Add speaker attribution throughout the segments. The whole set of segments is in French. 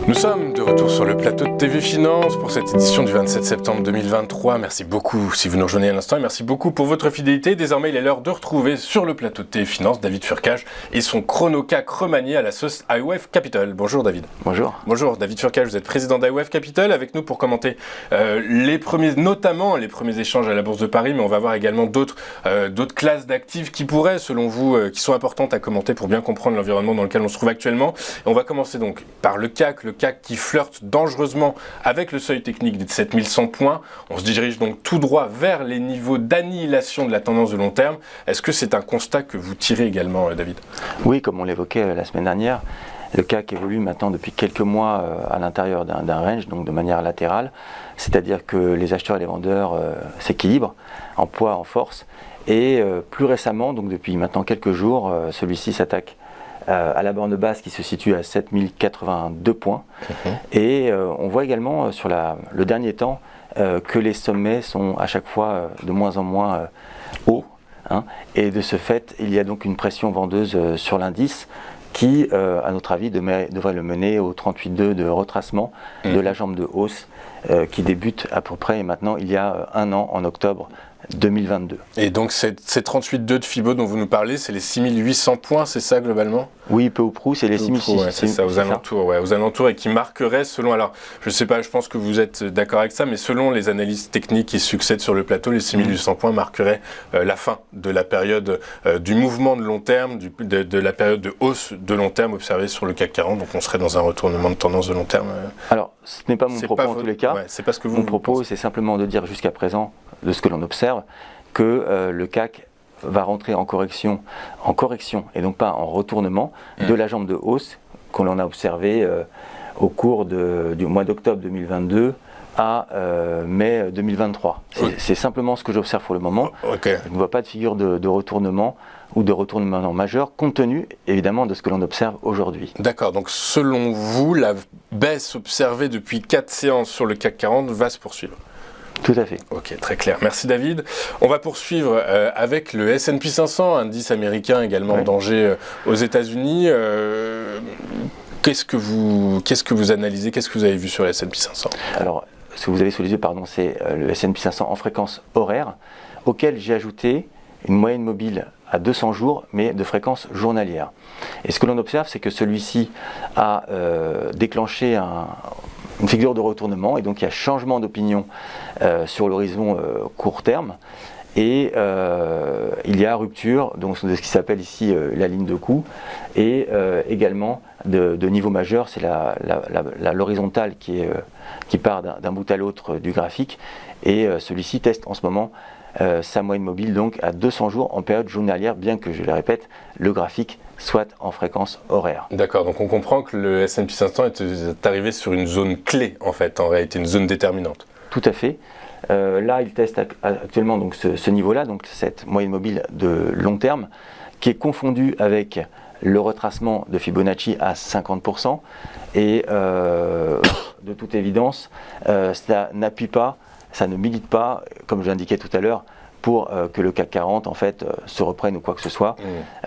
Speaker 1: Nous sommes de retour sur le plateau de TV Finance pour cette édition du 27 septembre 2023. Merci beaucoup si vous nous rejoignez à l'instant et merci beaucoup pour votre fidélité. Désormais, il est l'heure de retrouver sur le plateau de TV Finance David Furcage et son chrono-CAC remanié à la sauce iWave Capital. Bonjour David.
Speaker 2: Bonjour.
Speaker 1: Bonjour David Furcage, vous êtes président d'iWave Capital avec nous pour commenter notamment les premiers échanges à la Bourse de Paris, mais on va voir également d'autres classes d'actifs qui pourraient, selon vous, qui sont importantes à commenter pour bien comprendre l'environnement dans lequel on se trouve actuellement. Et on va commencer donc par le CAC qui flirte dangereusement avec le seuil technique des 7100 points. On se dirige donc tout droit vers les niveaux d'annihilation de la tendance de long terme. Est-ce que c'est un constat que vous tirez également, David ?
Speaker 2: Oui, comme on l'évoquait la semaine dernière, le CAC évolue maintenant depuis quelques mois à l'intérieur d'un range, donc de manière latérale, c'est-à-dire que les acheteurs et les vendeurs s'équilibrent en poids, en force, et plus récemment, donc depuis maintenant quelques jours, celui-ci s'attaque à la borne basse qui se situe à 7082 points. Et on voit également sur le dernier temps que les sommets sont à chaque fois de moins en moins hauts. Et de ce fait, il y a donc une pression vendeuse sur l'indice qui, à notre avis, devrait le mener au 38,2 de retracement de la jambe de hausse qui débute à peu près maintenant il y a un an, en octobre 2022.
Speaker 1: Et donc ces 38,2 de Fibo dont vous nous parlez, c'est les 6800 points, c'est ça globalement ?
Speaker 2: Oui, peu ou prou, c'est les 6600.
Speaker 1: Ouais, c'est ça, aux alentours, et qui marquerait selon, alors je ne sais pas, je pense que vous êtes d'accord avec ça, mais selon les analyses techniques qui succèdent sur le plateau, les 6800 points marqueraient la fin de la période du mouvement de long terme, de la période de hausse de long terme observée sur le CAC 40, donc on serait dans un retournement de tendance de long terme.
Speaker 2: Alors, ce n'est pas mon propos en tous les cas.
Speaker 1: Ouais, c'est pas ce que
Speaker 2: mon propos, c'est simplement de dire jusqu'à présent, de ce que l'on observe, que le CAC va rentrer en correction, et donc pas en retournement de la jambe de hausse que l'on a observé au cours du mois d'octobre 2022 à mai 2023. C'est simplement ce que j'observe pour le moment.
Speaker 1: Okay.
Speaker 2: Je ne vois pas de figure de retournement ou de retournement majeur, compte tenu évidemment de ce que l'on observe aujourd'hui.
Speaker 1: D'accord, donc selon vous, la baisse observée depuis 4 séances sur le CAC 40 va se poursuivre ?
Speaker 2: Tout à fait.
Speaker 1: Ok, très clair. Merci David. On va poursuivre avec le S&P 500, indice américain également en danger aux États-Unis. Qu'est-ce que vous analysez ? Qu'est-ce que vous avez vu sur le S&P 500 ?
Speaker 2: Alors, ce que vous avez sous les yeux, c'est le S&P 500 en fréquence horaire, auquel j'ai ajouté une moyenne mobile à 200 jours, mais de fréquence journalière. Et ce que l'on observe, c'est que celui-ci a déclenché une figure de retournement, et donc il y a changement d'opinion sur l'horizon court terme, et il y a rupture donc, de ce qui s'appelle ici la ligne de coup, et également de niveau majeur, c'est l'horizontale qui part d'un bout à l'autre du graphique, et celui-ci teste en ce moment sa moyenne mobile donc à 200 jours en période journalière, bien que, je le répète, le graphique soit en fréquence horaire. D'accord,
Speaker 1: donc on comprend que le S&P 500 est arrivé sur une zone clé, en fait, en réalité, une zone déterminante.
Speaker 2: Tout à fait. Là, il teste actuellement donc, ce niveau-là, donc cette moyenne mobile de long terme, qui est confondue avec le retracement de Fibonacci à 50%, et de toute évidence, ça n'appuie pas, ça ne milite pas, comme je l'indiquais tout à l'heure, pour que le CAC 40 en fait se reprenne ou quoi que ce soit.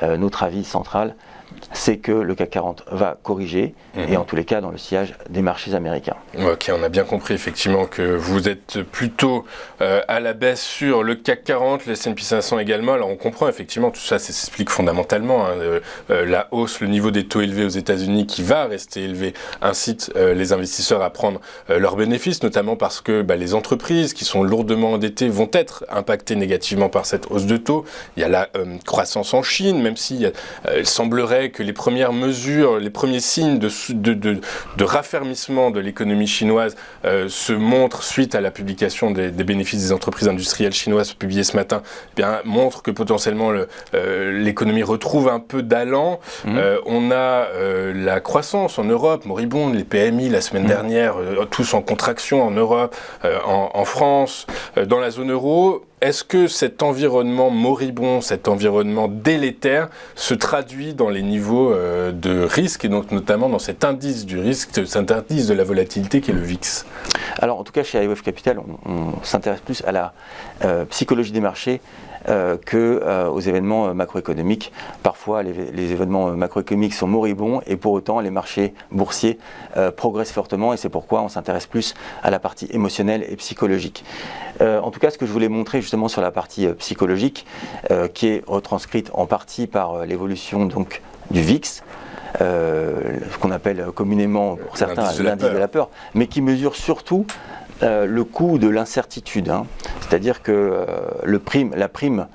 Speaker 2: Notre avis central, c'est que le CAC 40 va corriger, et en tous les cas dans le sillage des marchés américains.
Speaker 1: Ok, on a bien compris effectivement que vous êtes plutôt à la baisse sur le CAC 40, le S&P 500 également. Alors on comprend effectivement, tout ça s'explique fondamentalement, la hausse, le niveau des taux élevés aux États-Unis qui va rester élevé incite les investisseurs à prendre leurs bénéfices, notamment parce que les entreprises qui sont lourdement endettées vont être impactées négativement par cette hausse de taux. Il y a la croissance en Chine, même si il semblerait que les premières mesures, les premiers signes de raffermissement de l'économie chinoise se montrent suite à la publication des bénéfices des entreprises industrielles chinoises publiées ce matin, montrent que potentiellement l'économie retrouve un peu d'allant. On a la croissance en Europe, moribonde, les PMI la semaine dernière, tous en contraction en Europe, en France, dans la zone euro. Est-ce que cet environnement moribond, cet environnement délétère se traduit dans les niveaux de risque, et donc notamment dans cet indice du risque, cet indice de la volatilité qui est le VIX ?
Speaker 2: Alors en tout cas chez iWave Capital, on s'intéresse plus à la psychologie des marchés qu'aux événements macroéconomiques. Parfois, les événements macroéconomiques sont moribonds et pour autant, les marchés boursiers progressent fortement et c'est pourquoi on s'intéresse plus à la partie émotionnelle et psychologique. En tout cas, ce que je voulais montrer justement sur la partie psychologique, qui est retranscrite en partie par l'évolution donc du VIX, ce qu'on appelle communément pour certains l'indice de la peur, mais qui mesure surtout le coût de l'incertitude, hein. C'est-à-dire que la prime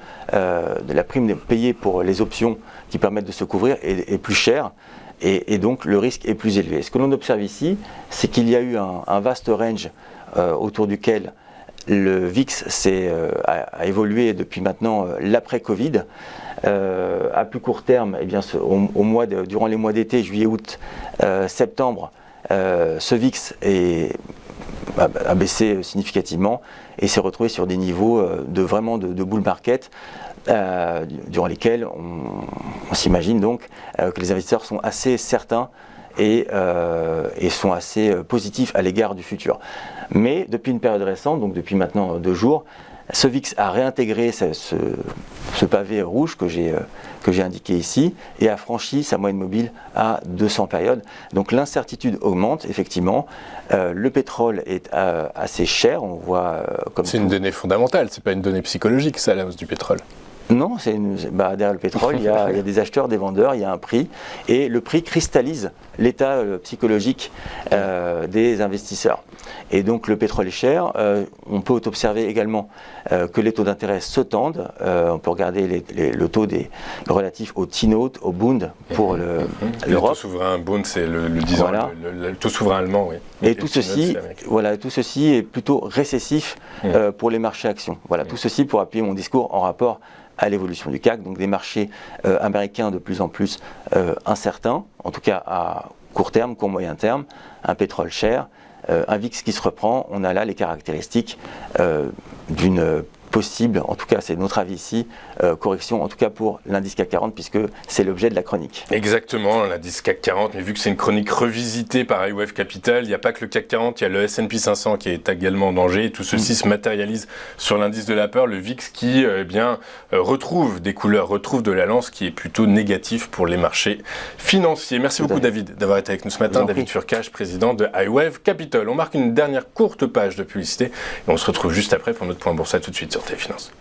Speaker 2: payée pour les options qui permettent de se couvrir est plus chère et donc le risque est plus élevé. Ce que l'on observe ici, c'est qu'il y a eu un vaste range autour duquel le VIX a évolué depuis maintenant l'après-Covid. À plus court terme, eh bien, durant les mois d'été, juillet, août, septembre, ce VIX a baissé significativement et s'est retrouvé sur des niveaux de bull market durant lesquels on s'imagine donc que les investisseurs sont assez certains et sont assez positifs à l'égard du futur. Mais depuis une période récente, donc depuis maintenant 2 jours, ce VIX a réintégré ce pavé rouge que j'ai indiqué ici et a franchi sa moyenne mobile à 200 périodes. Donc l'incertitude augmente, effectivement. Le pétrole est assez cher, on voit comme
Speaker 1: c'est une donnée fondamentale, c'est pas une donnée psychologique, ça, la hausse du pétrole.
Speaker 2: Non, derrière le pétrole, il y a des acheteurs, des vendeurs, il y a un prix, et le prix cristallise l'état psychologique des investisseurs. Et donc le pétrole est cher. On peut observer également que les taux d'intérêt se tendent. On peut regarder le taux relatif au T-note, au Bund pour l'Europe.
Speaker 1: Le taux souverain Bund, c'est le 10 ans, voilà. le taux souverain allemand, oui.
Speaker 2: Et tout ceci est plutôt récessif pour les marchés actions. Voilà, tout ceci pour appuyer mon discours en rapport à l'évolution du CAC, donc des marchés américains de plus en plus incertains, en tout cas à court terme, court moyen terme, un pétrole cher, un VIX qui se reprend. On a là les caractéristiques d'une possible, en tout cas c'est notre avis ici, correction, en tout cas pour l'indice CAC 40, puisque c'est l'objet de la chronique.
Speaker 1: Exactement, l'indice CAC 40, mais vu que c'est une chronique revisitée par iWave Capital, il n'y a pas que le CAC 40, il y a le S&P 500 qui est également en danger, et tout ceci se matérialise sur l'indice de la peur, le VIX qui retrouve des couleurs, retrouve de la lance, qui est plutôt négatif pour les marchés financiers. Merci beaucoup David d'avoir été avec nous ce matin, David Furcage, président de iWave Capital. On marque une dernière courte page de publicité, et on se retrouve juste après pour notre point boursier tout de suite sur Téléfinance.